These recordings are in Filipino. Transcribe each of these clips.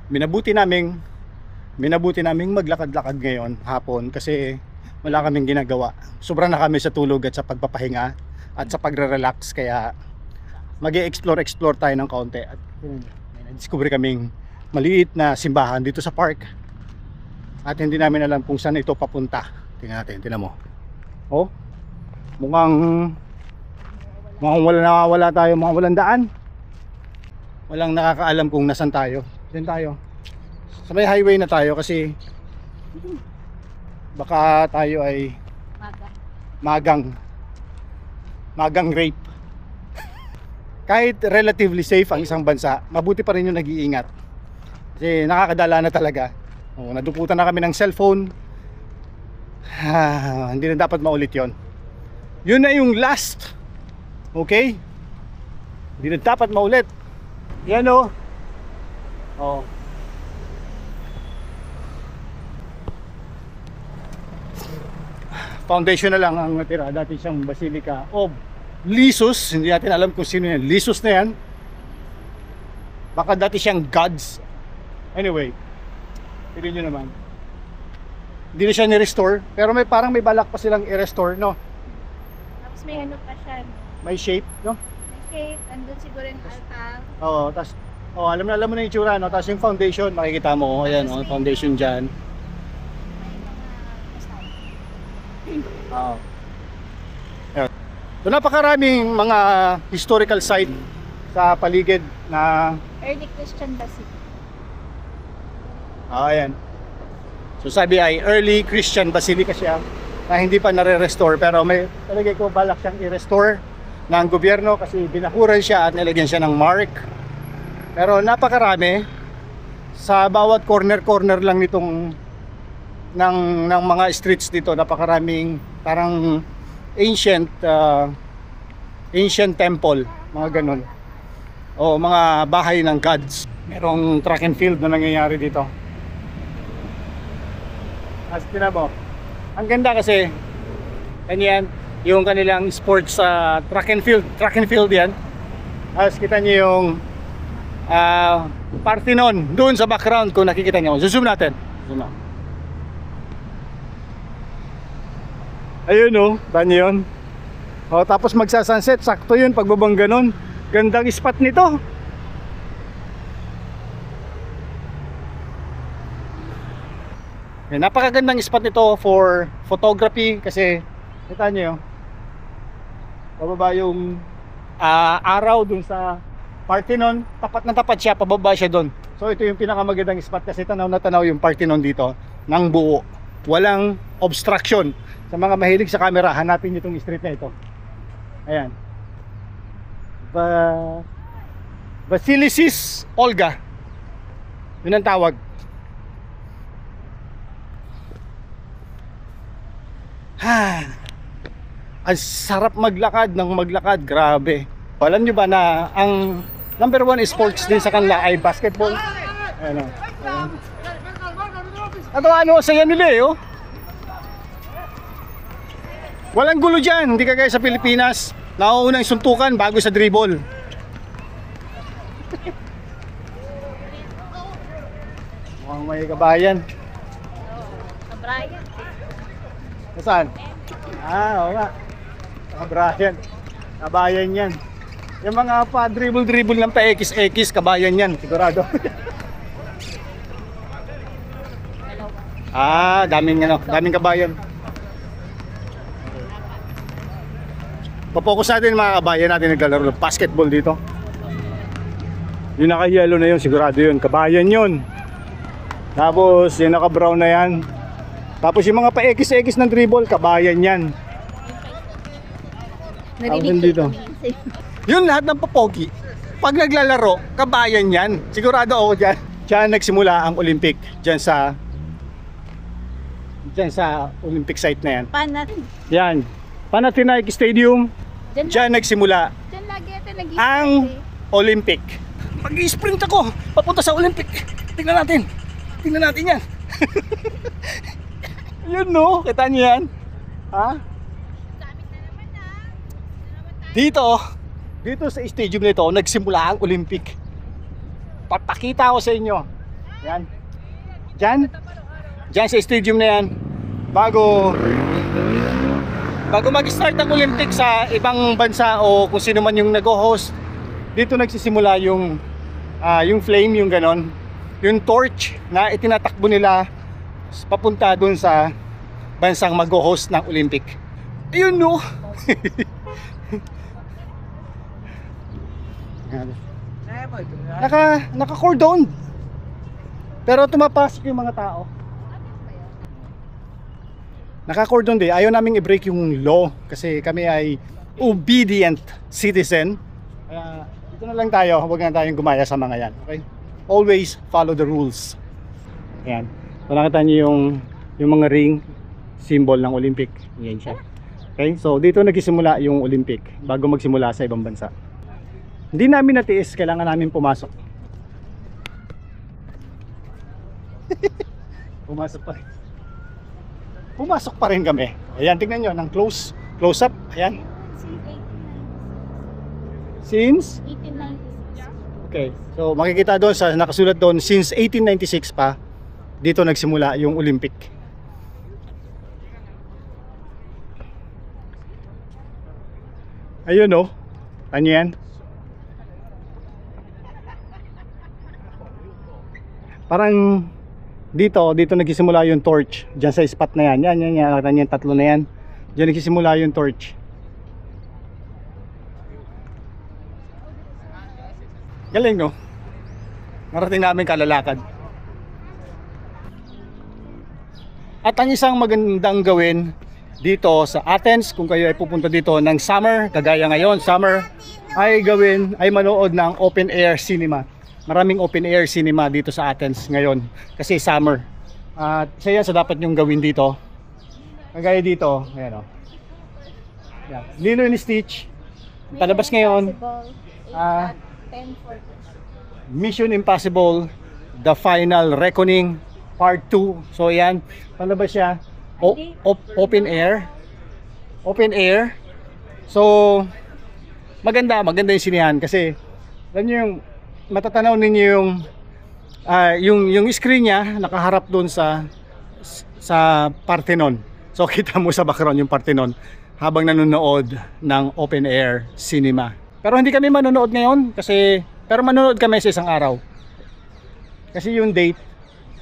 minabuti naming maglakad-lakad ngayon hapon kasi wala kaming ginagawa. Sobra na kami sa tulog at sa pagpapahinga at sa pagre-relax, kaya mag-e-explore tayo ng kaunti. At may na-discover kaming maliit na simbahan dito sa park at hindi namin alam kung saan ito papunta. Tingnan natin, tingnan mo. Oh, mukhang wala tayo, mukhang walang daan. Walang nakakaalam kung nasan tayo. Diyan tayo. Sa may highway na tayo kasi baka tayo ay magang rape. Kahit relatively safe ang isang bansa, mabuti pa rin yung nag-iingat. Kasi nakakadala na talaga. Naduputan na kami ng cellphone. Hindi na dapat maulit yon. Yun na yung last. Okay? Hindi na dapat maulit. Yan o. Oh. Foundation na lang ang natira. Dati siyang Basilica of Lissus. Hindi natin alam kung sino yan. Lissus na yan. Baka dati siyang gods. Anyway, tignan nyo naman. Hindi na siya ni-restore. Pero parang may balak pa silang i-restore, no? Tapos may ano pa siya. May shape, no? May shape. Andun siguro yung altar. Oo, tas alam mo na yung itsura, no? Tapos yung foundation, makikita mo, ayan, oh, foundation diyan. May mga kasama. Oo. So, napakaraming mga historical site sa paligid na Early Christian Basilica. ayan. So sabi ay early Christian Basilica siya na hindi pa nare-restore, pero may talaga ko balak siyang i-restore ng gobyerno kasi binakuran siya at nilagyan siya ng mark. Pero napakarami sa bawat corner lang nitong ng mga streets dito. Napakaraming parang ancient temple, mga ganun, o mga bahay ng gods. Merong track and field na nangyayari dito. As tina mo, ang ganda kasi ganyan yung kanilang sports track and field yan. As kita niyo yung Parthenon doon sa background kung nakikita niyo. Zoom natin. Zoom na. Ayun oh, tanya yun. Oh, tapos magsa-sunset, sakto yun pagbabang ganun. Gandang spot nito. Napakagandang spot nito for photography kasi kita nyo pababa yung araw dun sa Parthenon, tapat na tapat siya, pababa siya dun. So ito yung pinakamagandang spot kasi tanaw na tanaw yung Parthenon dito ng buo, walang obstruction. Sa mga mahilig sa camera, hanapin nyo itong street na ito. Ayan, Basilicis Olga, yun ang tawag. Ang sarap maglakad ng maglakad, grabe. Alam nyo ba na ang number 1 sports din sa kanila ay basketball? Ano? Ano saya nila eh, oh. Walang gulo dyan, hindi kagaya sa Pilipinas. Nauunang suntukan bago sa dribble. Mukhang may kabayan. Kabayan. Saan? Oo nga. Brian. Kabayan yan. Yung mga pa-dribble ng pa-X, kabayan yan. Sigurado. Daming kabayan. Papokus natin mga kabayan natin naglalaro ng basketball dito. Yung naka-yellow na yun, sigurado yun. Kabayan yun. Tapos yung naka-brown na yan. Tapos yung mga pa-X ng dribble, kabayan yan. Narinig dito. Yun lahat ng papogi. Pag naglalaro, kabayan yan. Sigurado ako dyan. Diyan nagsimula ang Olympic. Diyan sa Olympic site na yan. Yan. Panathinaikos Stadium. Diyan nagsimula Diyan lagi ito nag-i-sprint ang Olympic. Mag-i-sprint ako papunta sa Olympic. Tingnan natin yan. Yun no, kita niyo yan. Ha? Dito sa stadium nito nagsimula ang Olympic. Papakita ko sa inyo. Yan. Diyan sa stadium na yan. Bago mag-start ang Olympics sa ibang bansa o kung sino man yung nag-host, dito nagsisimula yung flame, yung ganon, yung torch na itinatakbo nila papunta dun sa bansang mag-host ng Olympic. Ayun no. Naka-cordon. Pero tumapasok yung mga tao. Naka-cordon din. Ayaw naming i-break yung law kasi kami ay obedient citizen. Kaya dito na lang tayo. Huwag na tayong gumaya sa mga yan. Okay? Always follow the rules. Ayan. So nakita niyo yung mga ring, symbol ng Olympic. Yan siya. Okay? So dito nagsisimula yung Olympic bago magsimula sa ibang bansa. Hindi namin natiis, kailangan namin pumasok. Pumasok pa rin kami. Ayan, tingnan nyo, ng close up. Ayan. Since 1896. Okay, so makikita doon sa nakasulat doon, since 1896 pa dito nagsimula yung Olympic. Ayun oh. Ano yan? Parang dito nagsisimula yung torch. Diyan sa spot na yan. Yan. Nakita niyo yung tatlo na yan. Diyan nagsisimula yung torch. Galing no? Narating namin kalalakad. At ang isang magandang gawin dito sa Athens, kung kayo ay pupunta dito ng summer, kagaya ngayon, summer, ay manood ng open air cinema. Maraming open air cinema dito sa Athens ngayon kasi summer. At isa yan sa dapat nyong gawin dito. Kagaya dito, ayan o. Yan. Lilo and Stitch. Palabas ngayon. Mission Impossible, The Final Reckoning, Part 2. So yan, palabas siya. Open air. Open air. So, maganda yung sinihan kasi alam nyo yung matatanaw ninyo yung screen niya nakaharap doon sa Parthenon. So kita mo sa background yung Parthenon habang nanonood ng open air cinema. Pero hindi kami manonood ngayon pero manonood kami sa isang araw. Kasi yung date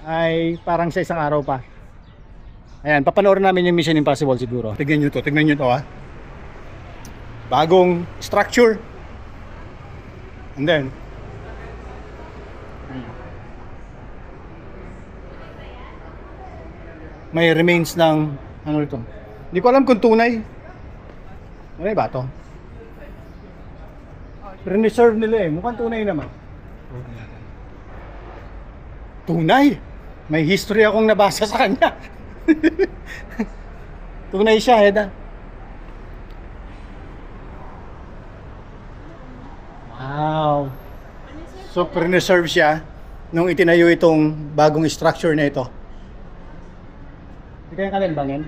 ay parang sa isang araw pa. Ayan, papanoorin namin yung Mission Impossible siguro. Tignan nyo to ha. Bagong structure. And then may remains ng ano ito. Hindi ko alam kung tunay. Ano ba ito? Reserve nila eh. Mukhang tunay naman. Tunay? May history akong nabasa sa kanya. Tunay siya, Heda. Wow. So, preserve siya nung itinayo itong bagong structure na ito. Hindi kaya kalimbangin?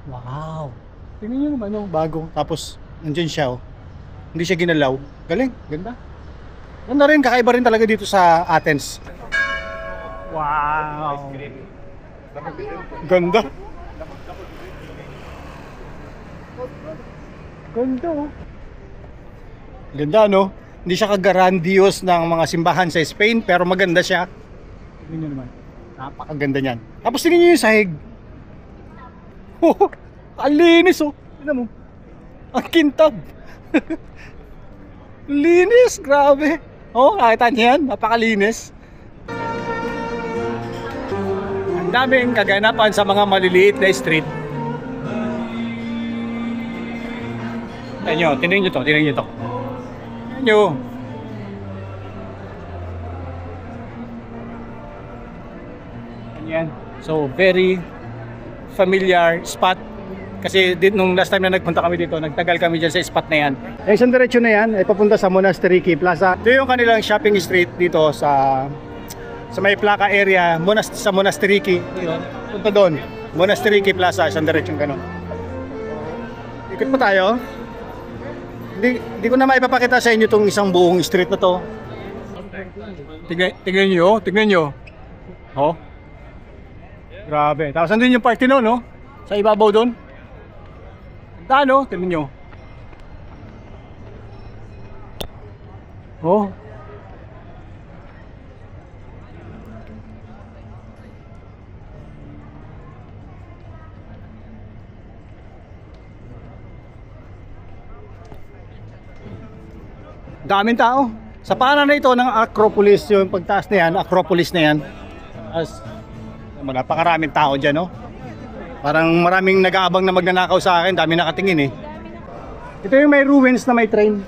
Wow. Tingnan nyo naman yung bago. Tapos, nandiyan siya oh. Hindi siya ginalaw. Galing, ganda. Ganda rin, kakaiba rin talaga dito sa Athens. Wow. Ganda. Ganda oh. Ganda no? Hindi siya kagarandios ng mga simbahan sa Spain, pero maganda siya. Tingnan nyo naman. Napakaganda niyan. Tapos tingnan nyo yung sahig. Oh, ang linis oh. Tingnan mo. Ang kintab. Linis, grabe. Oh, nakita niyo yan? Napakalinis. Ang daming kaganapan sa mga maliliit na street. Tingnan nyo to. Tingnan nyo. Yan. So, very familiar spot. Kasi nung last time na nagpunta kami dito, nagtagal kami dyan sa spot na yan. Yung isang diretsyo na yan ay papunta sa Monastiriki Plaza. Ito yung kanilang shopping street dito sa may Plaka area, sa Monastiriki. Punta doon, Monastiriki Plaza, isang diretsyong ganun. Ikot pa tayo. Hindi ko na maipapakita sa inyo itong isang buong street na to. Tingnan nyo. Oh. Grabe. Tapos andun yung party no, no? Sa ibabaw doon. Ano? Tingnan nyo. Oh. Daming tao. Sa paanan na ito ng Acropolis, yung pagtaas na yan, Acropolis na yan. As, napakaraming tao dyan, no? Parang maraming nag-aabang na magnanakaw sa akin, dami nakatingin eh. Ito yung may ruins na may train.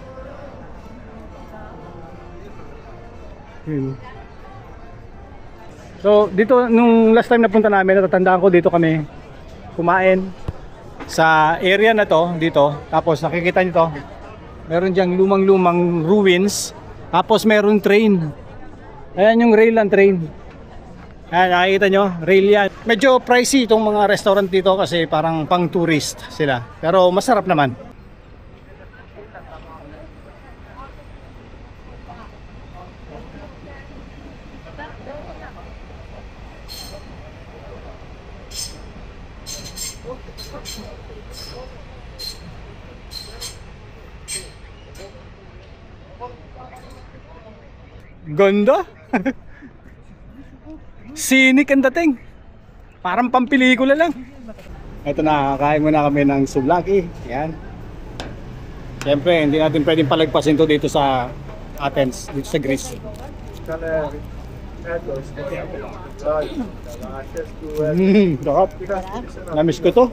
Yun. So, dito, nung last time na punta namin, natatandaan ko dito kami kumain sa area na to, dito. Tapos nakikita nyo to, meron diyang lumang-lumang ruins. Tapos meron train. Ayan yung rail and train. Ayan, nakikita nyo, rail yan. Medyo pricey itong mga restaurant dito kasi parang pang tourist sila. Pero masarap naman. Ganda. Scenic ang dating. Parang pampelikula lang. Ito na, kakain muna kami ng souvlaki. Yan. Siyempre, hindi natin pwedeng palagpasin to dito sa Athens, dito sa Greece. Sarap. Namiss ko to.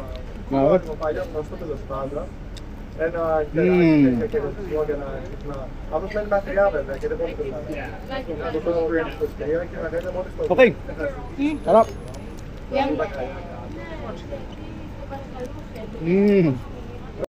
Okay. Sarap.